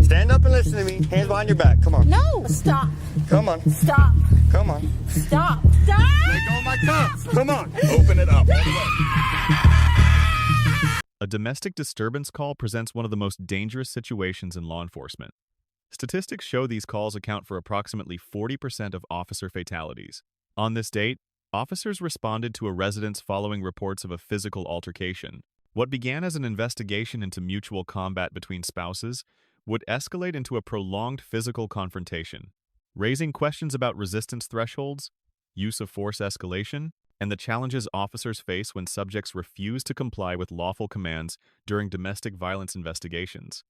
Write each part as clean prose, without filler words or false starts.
Stand up and listen to me. Hands behind your back. Come on. No. Stop. Come on. Stop. Come on. Stop. Stop. Let go of my cuffs. Come on. Open it up. A domestic disturbance call presents one of the most dangerous situations in law enforcement. Statistics show these calls account for approximately 40% of officer fatalities. On this date, officers responded to a residence following reports of a physical altercation. What began as an investigation into mutual combat between spouses would escalate into a prolonged physical confrontation, raising questions about resistance thresholds, use of force escalation, and the challenges officers face when subjects refuse to comply with lawful commands during domestic violence investigations.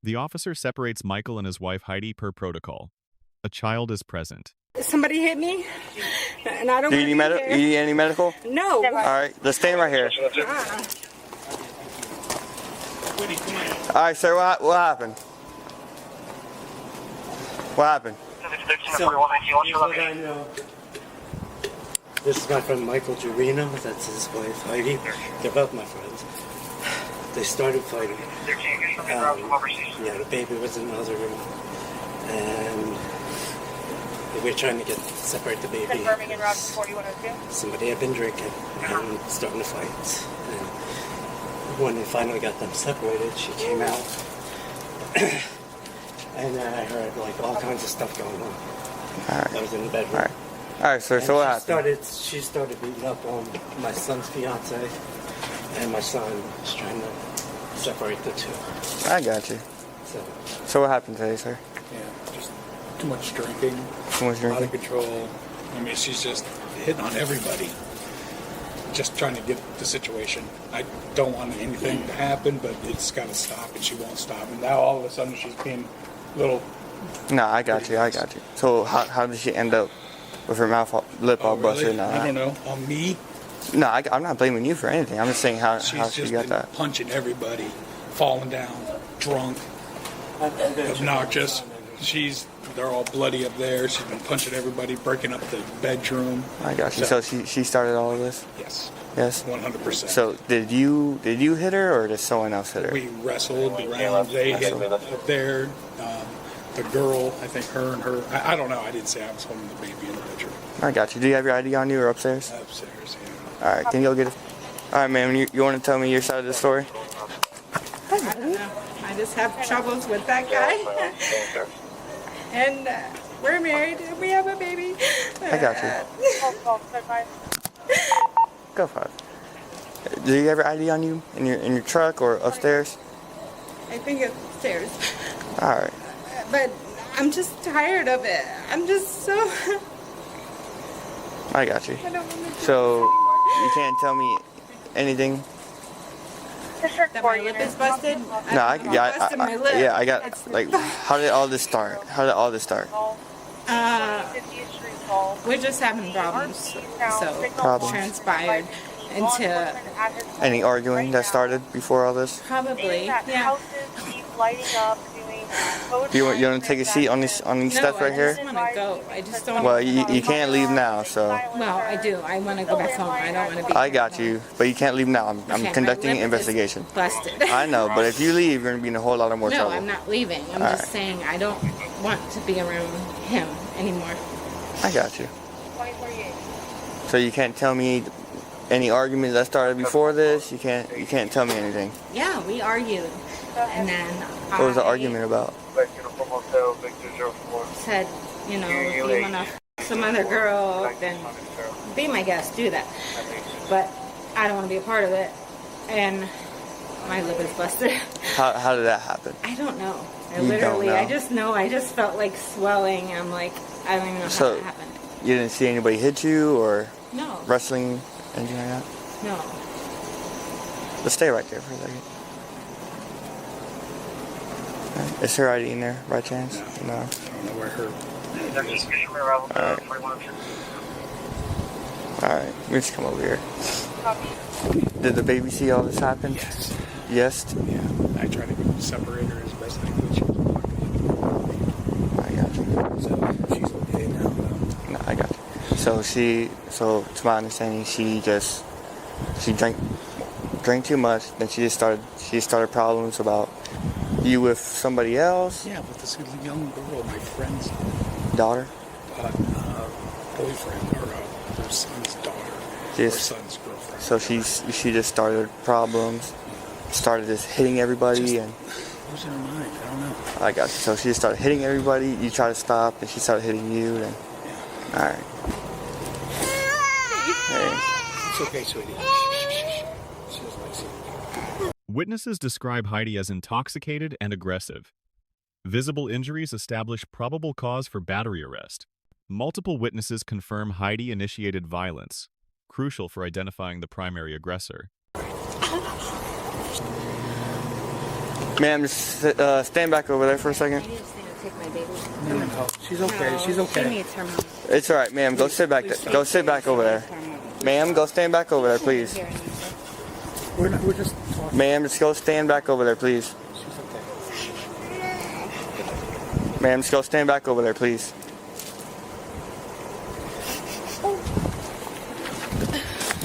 The officer separates Michael and his wife Heidi per protocol. A child is present. Somebody hit me, and I don't. Do you need any medical? No. All right, let's stand right here. All right, sir. What happened? What happened? So, here's what I know. This is my friend Michael Jurino, that's his wife Heidi. They're both my friends. They started fighting. The baby was in the other room. And we were trying to separate the baby. Confirming in route 4102. Somebody had been drinking and starting to fight. And when we finally got them separated, she came out. And then I heard like all kinds of stuff going on. All right. I was in the bedroom. All right. All right, sir. So what happened? She started beating up on my son's fiance, and my son was trying to separate the two. I got you. So what happened today, sir? Yeah, just too much drinking. Too much drinking. Out of control. I mean, she's just hitting on everybody. Just trying to get the situation. I don't want anything to happen, but it's got to stop, and she won't stop. And now all of a sudden she's being a little... No, I got you. So how did she end up with her lip all busted? Really? I don't know. On me? No, I'm not blaming you for anything. I'm just saying how she got been that. Punching everybody, falling down, drunk, obnoxious. They're all bloody up there. She's been punching everybody, breaking up the bedroom. I got you. So she started all of this? Yes. Yes? 100%. So did you hit her, or did someone else hit her? We wrestled around. They hit up there. The girl, I think I don't know. I didn't say I was holding the baby in the bedroom. I got you. Do you have your ID on you or upstairs? Upstairs, yeah. All right, can you go get it? All right, ma'am, you want to tell me your side of the story? I don't know. I just have troubles with that guy. And we're married and we have a baby. I got you. Go for it. Do you have your ID on you in your truck or upstairs? I think it's upstairs. All right. But I'm just tired of it. I'm just so... I got you. I don't want to do So this anymore. you can't tell me anything? That my lip is busted? No, busted my lip. I got, like, how did all this start? We're just having problems, so Problems. transpired into Any arguing that started before all this? probably, yeah. You want to take a seat on these steps right here? I just want to go. I just don't. Well, you can't leave now, so. Well, I do. I want to go back home. I don't want to be. I got you, but you can't leave now. I'm Okay, conducting my an lip is investigation. Busted. I know, but if you leave, you're gonna be in a whole lot of more No, trouble. I'm not leaving. I'm All just right. saying I don't want to be around him anymore. I got you. So you can't tell me any arguments that started before this. You can't tell me anything. Yeah, we argued, and then What was the argument about? Said, you know, if you want to some other girl, then be my guest, do that. But I don't want to be a part of it, and my lip is busted. How did that happen? I don't know. I just felt like swelling. I'm like, I don't even know how So that happened. you didn't see anybody hit you or No. wrestling, anything like that? No. Let's stay right there for a second. Is her ID in there by chance? No. I don't know where her... Alright, let me just come over here. Did the baby see all this happen? Yes. Yes? Yeah. I tried to separate her as best I could. She was blocking. I got you. So she's okay now. No, I got you. So to my understanding, she drank too much. Then she started problems about You with somebody else? Yeah, with this young girl, my friend's Daughter? boyfriend, or their son's daughter, Yes. or son's girlfriend. So she just started problems, started just hitting everybody, and Losing her mind, I don't know. I got you. So she just started hitting everybody. You try to stop, and she started hitting you. And all right. Hey. It's okay, sweetie. She doesn't like seeing you. Witnesses describe Heidi as intoxicated and aggressive. Visible injuries establish probable cause for battery arrest. Multiple witnesses confirm Heidi initiated violence, crucial for identifying the primary aggressor. Ma'am, just stand back over there for a second. I need to stand and take my baby. No, she's okay. No, She's okay. She needs her mom. It's all right, ma'am. Go sit back. Go sit back over there. Ma'am, go stand back over there, please. We're just talking. Ma'am, just go stand back over there, please. She's okay. Ma'am, just go stand back over there, please.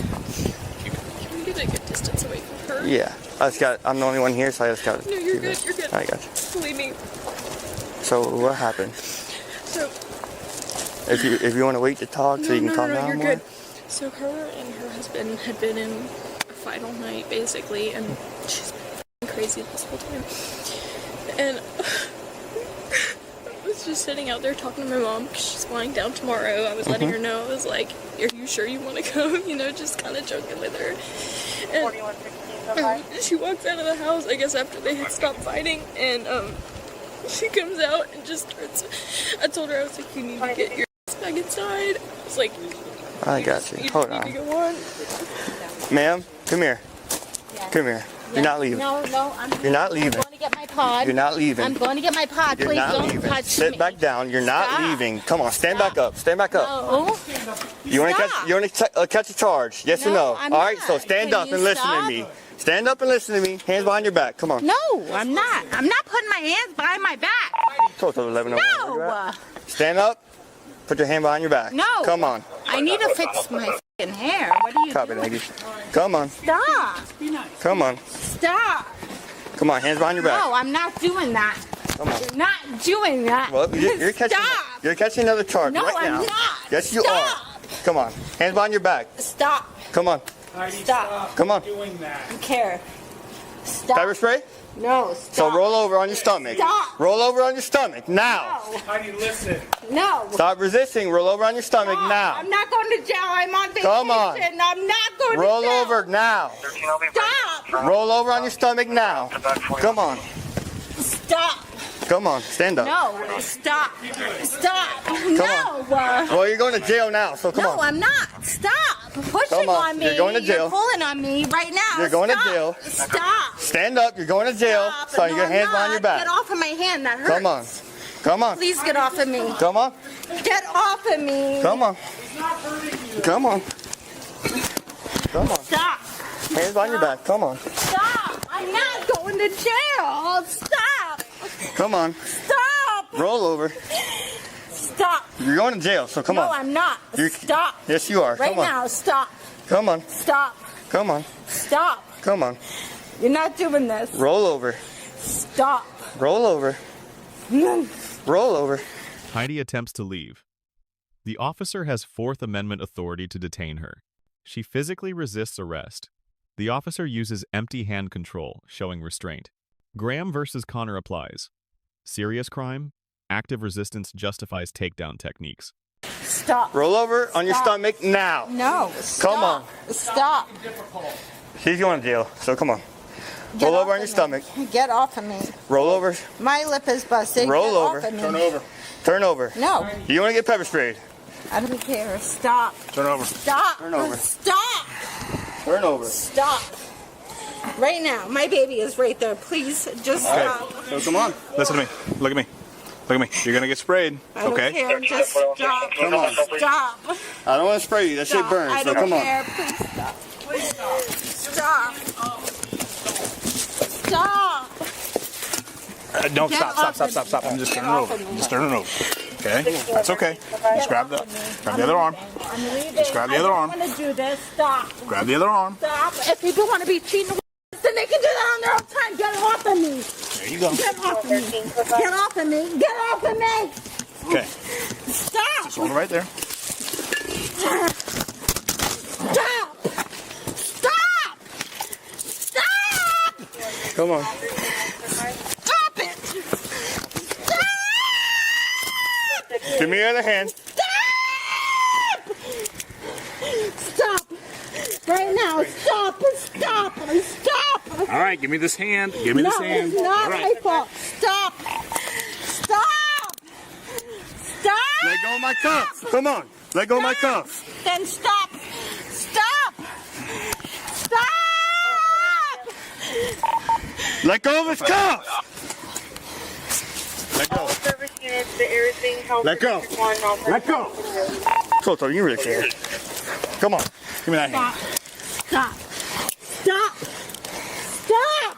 Can we get a good distance away from her? Yeah, I'm the only one here, so I just got. No, you're good. You're good. I got you. Believe me. So what happened? So If you want to wait to talk, so you can calm down you're more. good. So her and her husband had been in a fight all night, basically, and she's been crazy this whole time. And I was just sitting out there talking to my mom because she's flying down tomorrow. I was letting her know. I was like, "Are you sure you want to go?" You know, just kind of joking with her. And she walks out of the house, I guess, after they had stopped fighting, and she comes out and just starts. I told her, I was like, "You need to get your ass back inside." I was like, I got you. Hold need to on, go on. ma'am. Come here. Come here. You're not leaving. No, I'm You're not leaving. going to get my pod. You're not leaving. I'm going to get my pod. You're Please not don't leaving. touch Sit me. back down. You're not Stop. leaving. Come on, stand back up. Stand back up. No. You want to catch? Stop. You want to catch a charge? Yes or No, no? I'm All right. not. So stand Can up you and listen stop? to me. Stand up and listen to me. Hands behind your back. Come on. No, I'm not. I'm not putting my hands behind my back. Close to 11. No. Stand up. Put your hand behind your back. No. Come on. I need to fix my fucking hair. What are you Copy, doing? lady. Come on. Stop. Come on. Stop. Come on. Hands behind your back. No, I'm not doing that. Come on. You're not doing that. Well, you're catching. Stop. You're catching another charge No, right now. I'm not. Yes, you Stop. are. Come on. Hands behind your back. Stop. Come on. Stop. Come on. Doing that. I don't care. Stop. Pepper spray. No, stop. So roll over on your stomach. Stop. Roll over on your stomach now. Heidi, listen. No. Stop resisting. Roll over on your stomach No, now. I'm not going to jail. I'm on vacation. Come on. I'm not going Roll to jail. over now. Stop. Roll over on your stomach now. Come on. Stop. Come on. Stand up. No. Stop. Stop. No. Well, you're going to jail now, so come No, on. I'm not. Stop pushing Come on. on me. You're going to jail. You're pulling on me right now. You're going to Stop. jail. Stop. Stand up. You're going to jail. Stop. So No, your I'm hands not. behind your back. Get off of my hand. That hurts. Come on. Come on. Please get off of me. Come on. Get off of me. Come on. Come on. Come on. Stop. Hands behind your back. Come on. Stop. I'm not going to jail. Stop. Come on. Stop. Roll over. Stop. You're going to jail, so come No, on. I'm not. You're- Stop. Yes, you are. Right Come on. now. Stop. Come on. Stop. Come on. Stop. Come on. You're not doing this. Roll over. Stop. Roll over. Roll over. Heidi attempts to leave. The officer has Fourth Amendment authority to detain her. She physically resists arrest. The officer uses empty hand control, showing restraint. Graham versus Connor applies. Serious crime, active resistance justifies takedown techniques. Stop. Roll over on your Stop. stomach now. No. Stop. Come on. Stop. She's going to jail, so come on. Get Roll off over on your of me. stomach. Get off of me. Roll over. My lip is busted. Roll Get over. Off of me. Turn over. Turn over. No. You want to get pepper sprayed? I don't care. Stop. Turn over. Stop. Turn over. Stop. Turn over. Stop. Right now. My baby is right there. Please just stop. So come on. Listen to me. Look at me. Look at me. You're gonna get sprayed. I don't Okay. care. Just stop. Come on. Stop. I don't want to spray you. That shit Stop. burns, I so don't come on. care. Please stop. Please stop. Stop. Don't Get stop. off Stop. of Stop. Stop. I'm just Get turning off over. of me. Just turning over. Okay. That's okay. Just grab the other arm. I'm leaving. Just grab the other arm. I don't want to do this. Stop. Grab the other arm. Stop. If people want to be cheating, then they can do that on their own time. Get off of me. There you go. Get off of me. Get off of me. Get off of me. Okay. Stop. Just hold it right there. Stop. Stop. Stop. Come on. Stop it. Stop. Give me the other hand. Stop. Right now. Stop. Stop. Stop. All right, give me this hand. Give me this hand. It's not All right. my fault. Stop. Stop. Stop. Let go of my cuff. Come on. Let go of my cuff. Then stop. Stop. Stop. Let go of his cuff. Let go. Service units, the everything health. Let go. Let go. So, you really scared. Come on. Give me that hand. Stop. Stop. Stop.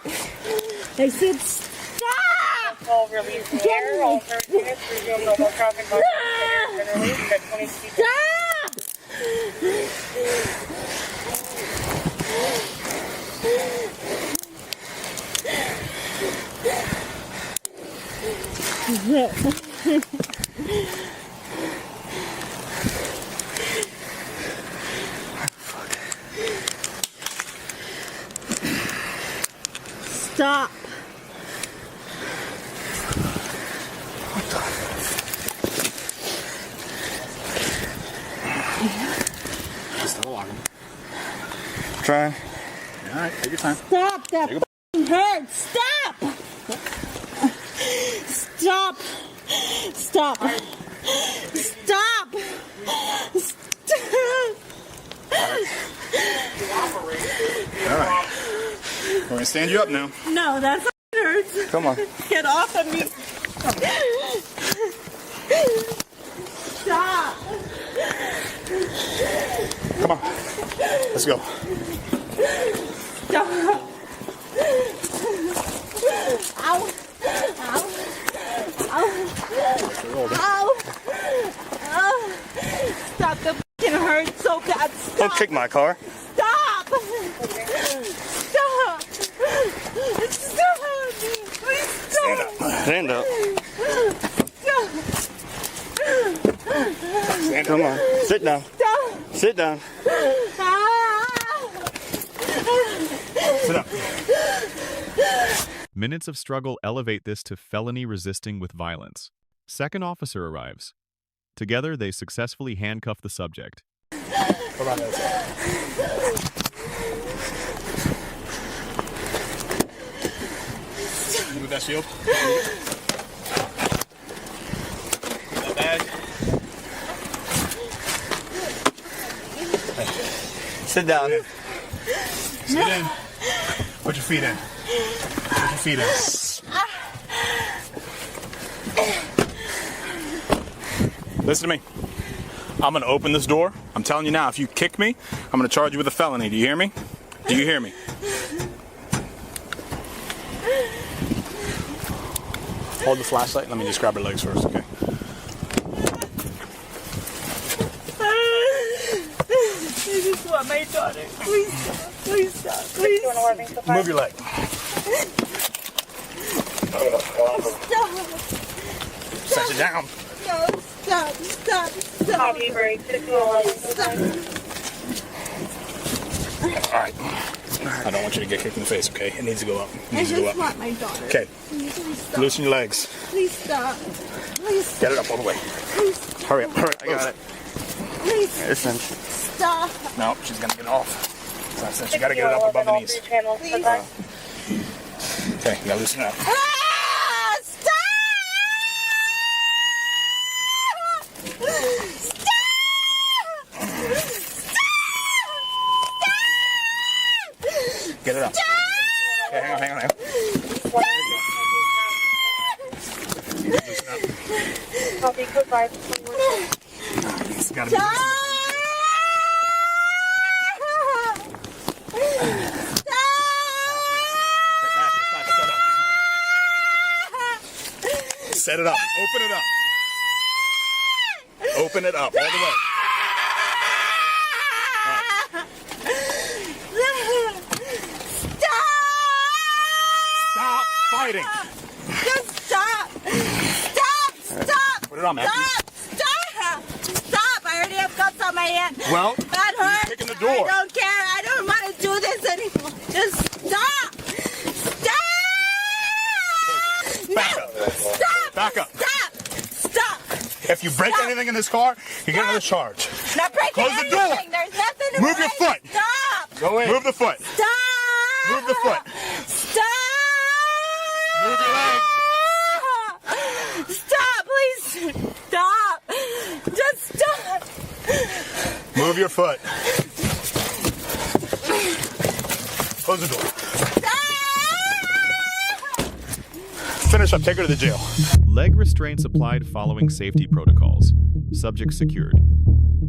I said stop. All release in the air. All service units resume normal traffic. Been released at 20 feet. Stop. Stop. Just still walking. Trying. All right, take your time. Stop. That f***ing hurts. Stop. Stop. Stop. Stop. All right. We're gonna stand you up now. No, that's hurts. Come on. Get off of me. Stop. Come on. Let's go. Stop. Ow. Ow. Ow. Ow. Ow. Stop. The f***ing hurt so bad. Stop. Don't kick my car. Stop. Stop. Stop. Please stop. Stand up. Stop. Stand. Come on. Sit down. Stop. Sit down. Sit up. Minutes of struggle elevate this to felony resisting with violence. Second officer arrives. Together, they successfully handcuff the subject. Hold on. Move that shield. That bag. Sit down. Sit in. Put your feet in. Put your feet in. Listen to me. I'm going to open this door. I'm telling you now, if you kick me, I'm going to charge you with a felony. Do you hear me? Do you hear me? Hold the flashlight. Let me just grab her legs first, okay? I just want my daughter. Please stop. Please stop. Please stop. Move your leg. Set you down. No, stop. Stop. Stop. Copy break. 611. Stop. All right. I don't want you to get kicked in the face, okay? It needs to go up. It I needs to go just up. want my daughter. Okay. Please stop. Loosen your legs. Please stop. Please. Get it up all the way. Please. Hurry up. Hurry up. I got it. Please. Listen. Stop. No, she's gonna get off. So I said you gotta get it up above the knees. Please. Okay, you gotta loosen it up. Ah! Stop! Get it up. Okay, hang on. Loosen up. Copy. Goodbye. It's gotta be loosened up. Set it up. Open it up. Open it up all the way. Stop! Stop fighting. it on, man. Stop! I already have cuts on my hand. Well, that hurts. kicking the door. I don't care. I don't want to do this anymore. Just stop! Stop! Back up. Stop! Back up. Stop! If you break anything in this car, you get another charge. Not breaking Close the door. anything. There's nothing to Move your break. foot. Stop! Go in. Move the foot. Stop! Move the foot. Stop! Move your leg. Stop, please. Stop. Just stop. Move your foot. Close the door. Finish up. Take her to the jail. Leg restraints applied following safety protocols. Subject secured.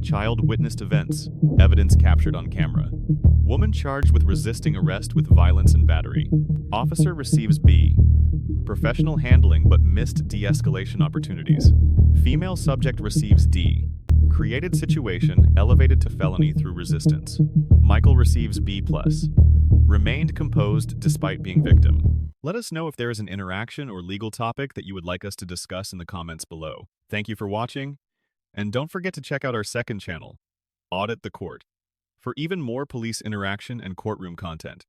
Child witnessed events. Evidence captured on camera. Woman charged with resisting arrest with violence and battery. Officer receives B. Professional handling but missed de-escalation opportunities. Female subject receives D. Created situation elevated to felony through resistance. Michael receives B+. Remained composed despite being victim. Let us know if there is an interaction or legal topic that you would like us to discuss in the comments below. Thank you for watching, and don't forget to check out our second channel, Audit the Court, for even more police interaction and courtroom content.